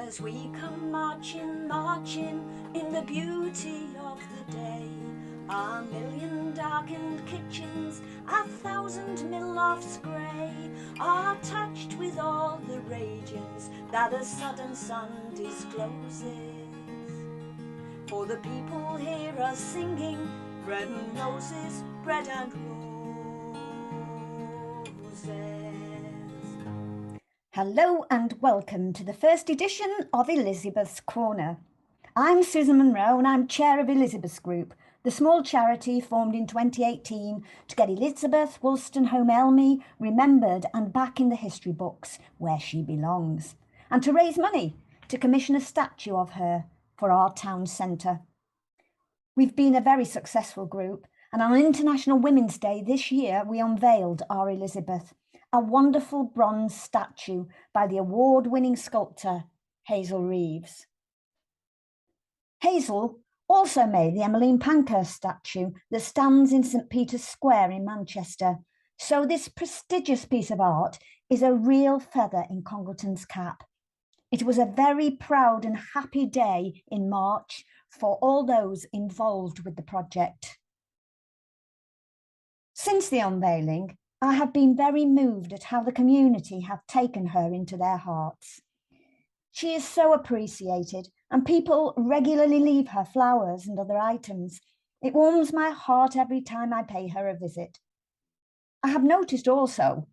as we come marching, marching in the beauty of the day. Our million darkened kitchens, our 1,000 mill lofts grey, are touched with all the radiance that the sudden sun discloses. For the people hear us singing, bread and roses, bread and roses. Hello and welcome to the first edition of Elizabeth's Corner. I'm Susan Munro and I'm chair of Elizabeth's Group, the small charity formed in 2018 to get Elizabeth Wolstenholme remembered and back in the history books where she belongs, and to raise money to commission a statue of her for our town centre. We've been a very successful group, and on International Women's Day this year we unveiled our Elizabeth, a wonderful bronze statue by the award-winning sculptor Hazel Reeves. Hazel also made the Emmeline Pankhurst statue that stands in St Peter's Square in Manchester, so this prestigious piece of art is a real feather in Congleton's cap. It was a very proud and happy day in March for all those involved with the project. Since the unveiling, I have been very moved at how the community have taken her into their hearts. She is so appreciated, and people regularly leave her flowers and other items. It warms my heart every time I pay her a visit. I have noticed also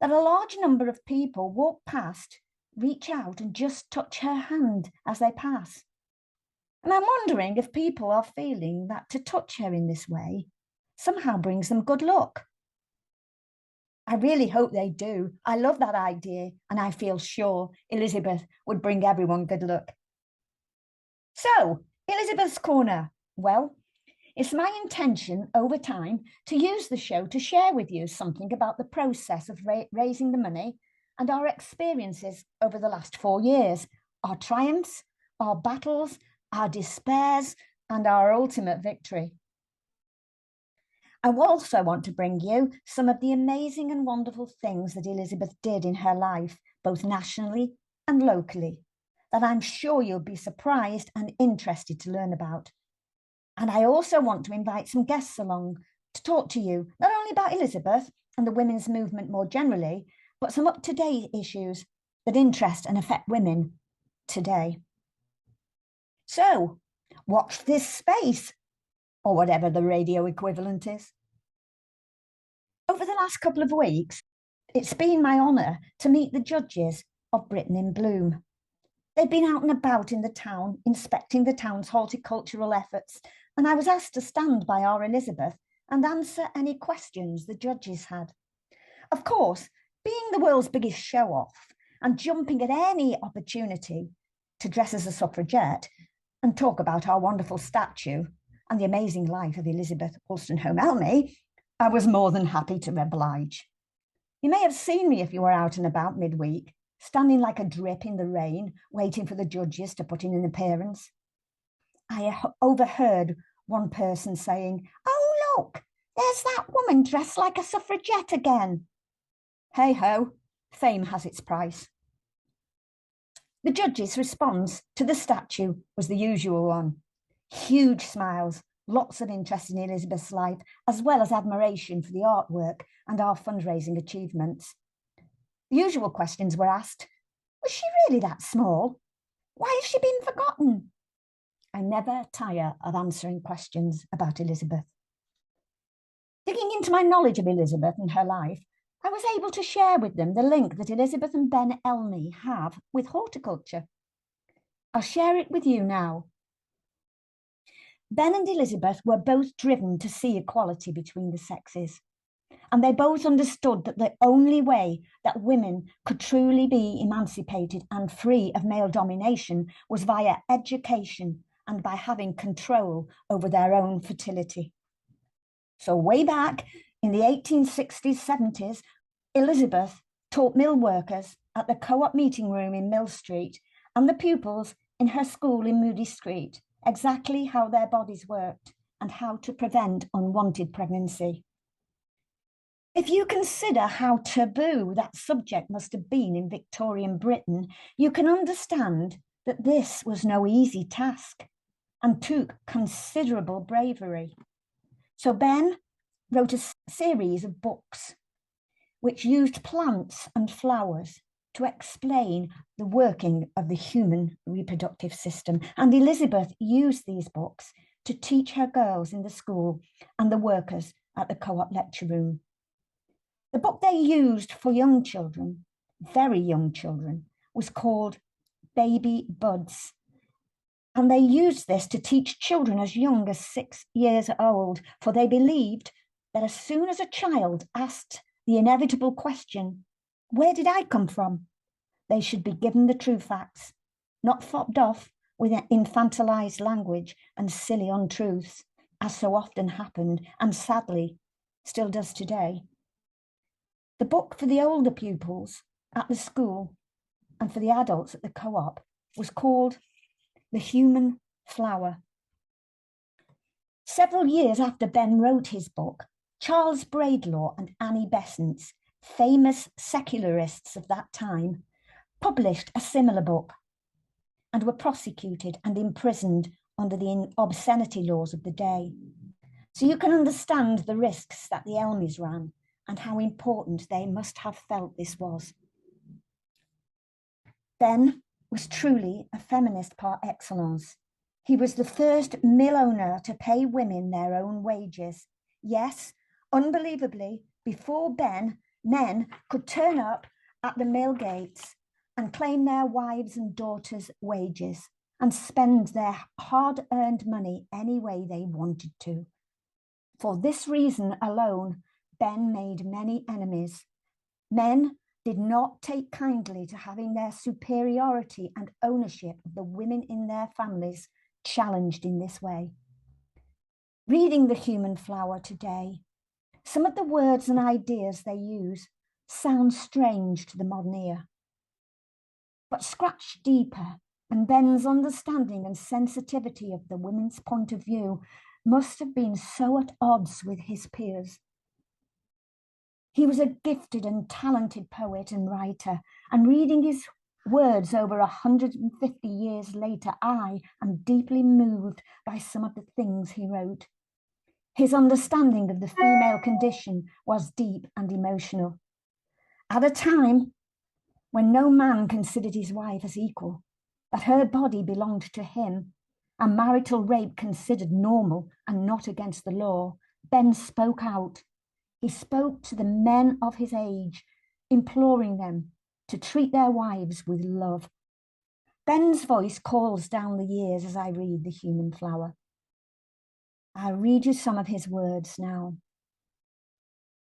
that a large number of people walk past, reach out and just touch her hand as they pass. And I'm wondering if people are feeling that to touch her in this way somehow brings them good luck. I really hope they do. I love that idea, and I feel sure Elizabeth would bring everyone good luck. So, Elizabeth's Corner. Well, it's my intention over time to use the show to share with you something about the process of raising the money and our experiences over the last 4 years, our triumphs, our battles, our despairs, and our ultimate victory. I also want to bring you some of the amazing and wonderful things that Elizabeth did in her life, both nationally and locally, that I'm sure you'll be surprised and interested to learn about. And I also want to invite some guests along to talk to you, not only about Elizabeth and the women's movement more generally, but some up-to-date issues that interest and affect women today. So, watch this space, or whatever the radio equivalent is. Over the last couple of weeks, it's been my honour to meet the judges of Britain in Bloom. They've been out and about in the town, inspecting the town's horticultural efforts, and I was asked to stand by our Elizabeth and answer any questions the judges had. Of course, being the world's biggest show-off and jumping at any opportunity to dress as a suffragette and talk about our wonderful statue and the amazing life of Elizabeth Wolstenholme, I was more than happy to oblige. You may have seen me if you were out and about midweek, standing like a drip in the rain, waiting for the judges to put in an appearance. I overheard one person saying, "Oh, look, there's that woman dressed like a suffragette again." Hey-ho, fame has its price. The judges' response to the statue was the usual one. Huge smiles, lots of interest in Elizabeth's life, as well as admiration for the artwork and our fundraising achievements. The usual questions were asked. Was she really that small? Why has she been forgotten? I never tire of answering questions about Elizabeth. Digging into my knowledge of Elizabeth and her life, I was able to share with them the link that Elizabeth and Ben Elmy have with horticulture. I'll share it with you now. Ben and Elizabeth were both driven to see equality between the sexes, and they both understood that the only way that women could truly be emancipated and free of male domination was via education and by having control over their own fertility. So way back in the 1860s, 70s, Elizabeth taught mill workers at the Co-op meeting room in Mill Street and the pupils in her school in Moody Street exactly how their bodies worked and how to prevent unwanted pregnancy. If you consider how taboo that subject must have been in Victorian Britain, you can understand that this was no easy task and took considerable bravery. So Ben wrote a series of books which used plants and flowers to explain the working of the human reproductive system. And Elizabeth used these books to teach her girls in the school and the workers at the co-op lecture room. The book they used for young children, very young children, was called Baby Buds. And they used this to teach children as young as 6 years old, for they believed that as soon as a child asked the inevitable question, where did I come from? They should be given the true facts, not fobbed off with infantilized language and silly untruths, as so often happened and sadly still does today. The book for the older pupils at the school and for the adults at the co-op was called The Human Flower. Several years after Ben wrote his book, Charles Braidlaw and Annie Besant, famous secularists of that time, published a similar book and were prosecuted and imprisoned under the obscenity laws of the day. So you can understand the risks that the Elmys ran and how important they must have felt this was. Ben was truly a feminist par excellence. He was the first mill owner to pay women their own wages. Yes, unbelievably, before Ben, men could turn up at the mill gates and claim their wives' and daughters' wages and spend their hard-earned money any way they wanted to. For this reason alone, Ben made many enemies. Men did not take kindly to having their superiority and ownership of the women in their families challenged in this way. Reading The Human Flower today, some of the words and ideas they use sound strange to the modern ear. But scratch deeper, and Ben's understanding and sensitivity of the women's point of view must have been so at odds with his peers. He was a gifted and talented poet and writer, and reading his words over 150 years later, I am deeply moved by some of the things he wrote. His understanding of the female condition was deep and emotional. At a time when no man considered his wife as equal, that her body belonged to him, and marital rape considered normal and not against the law, Ben spoke out. He spoke to the men of his age, imploring them to treat their wives with love. Ben's voice calls down the years as I read The Human Flower. I'll read you some of his words now.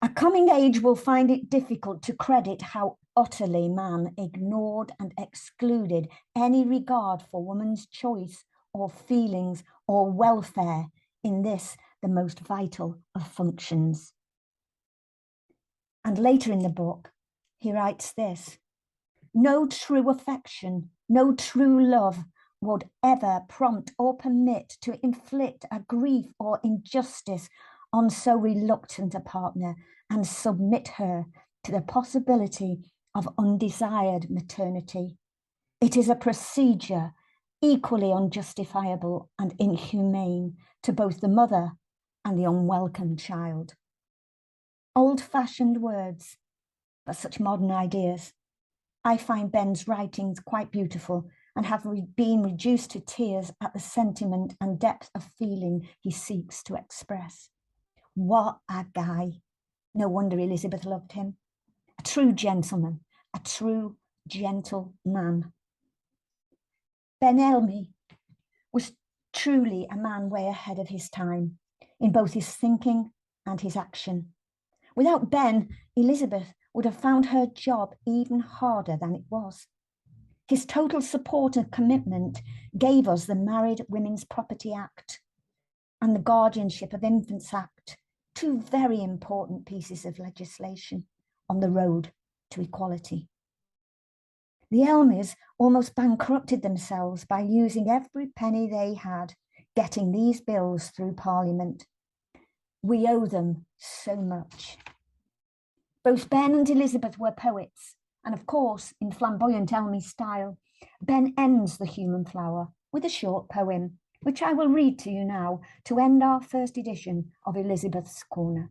A coming age will find it difficult to credit how utterly man ignored and excluded any regard for woman's choice or feelings or welfare in this, the most vital of functions. And later in the book, he writes this: no true affection, no true love would ever prompt or permit to inflict a grief or injustice on so reluctant a partner and submit her to the possibility of undesired maternity. It is a procedure equally unjustifiable and inhumane to both the mother and the unwelcome child. Old-fashioned words, but such modern ideas. I find Ben's writings quite beautiful and have been reduced to tears at the sentiment and depth of feeling he seeks to express. What a guy. No wonder Elizabeth loved him. A true gentleman, a true gentle man. Ben Elmy was truly a man way ahead of his time in both his thinking and his action. Without Ben, Elizabeth would have found her job even harder than it was. His total support and commitment gave us the Married Women's Property Act and the Guardianship of Infants Act, two very important pieces of legislation on the road to equality. The Elmys almost bankrupted themselves by using every penny they had getting these bills through Parliament. We owe them so much. Both Ben and Elizabeth were poets, and of course, in flamboyant Elmy style, Ben ends The Human Flower with a short poem, which I will read to you now to end our first edition of Elizabeth's Corner.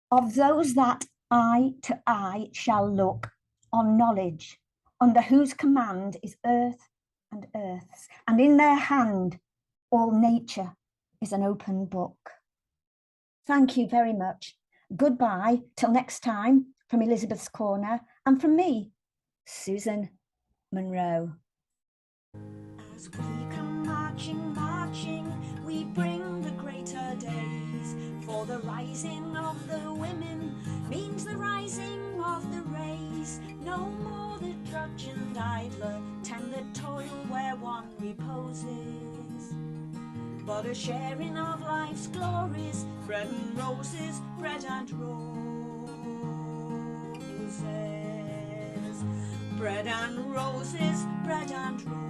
Of those that eye to eye shall look on knowledge, under whose command is earth and earths, and in their hand all nature is an open book. Thank you very much. Goodbye till next time from Elizabeth's Corner and from me, Susan Munro. As we come marching, marching, we bring the greater days. For the rising of the women means the rising of the race. No more the drudge and idler tend the toil where one reposes, but a sharing of life's glories, bread and roses, bread and roses, bread and roses, bread and roses.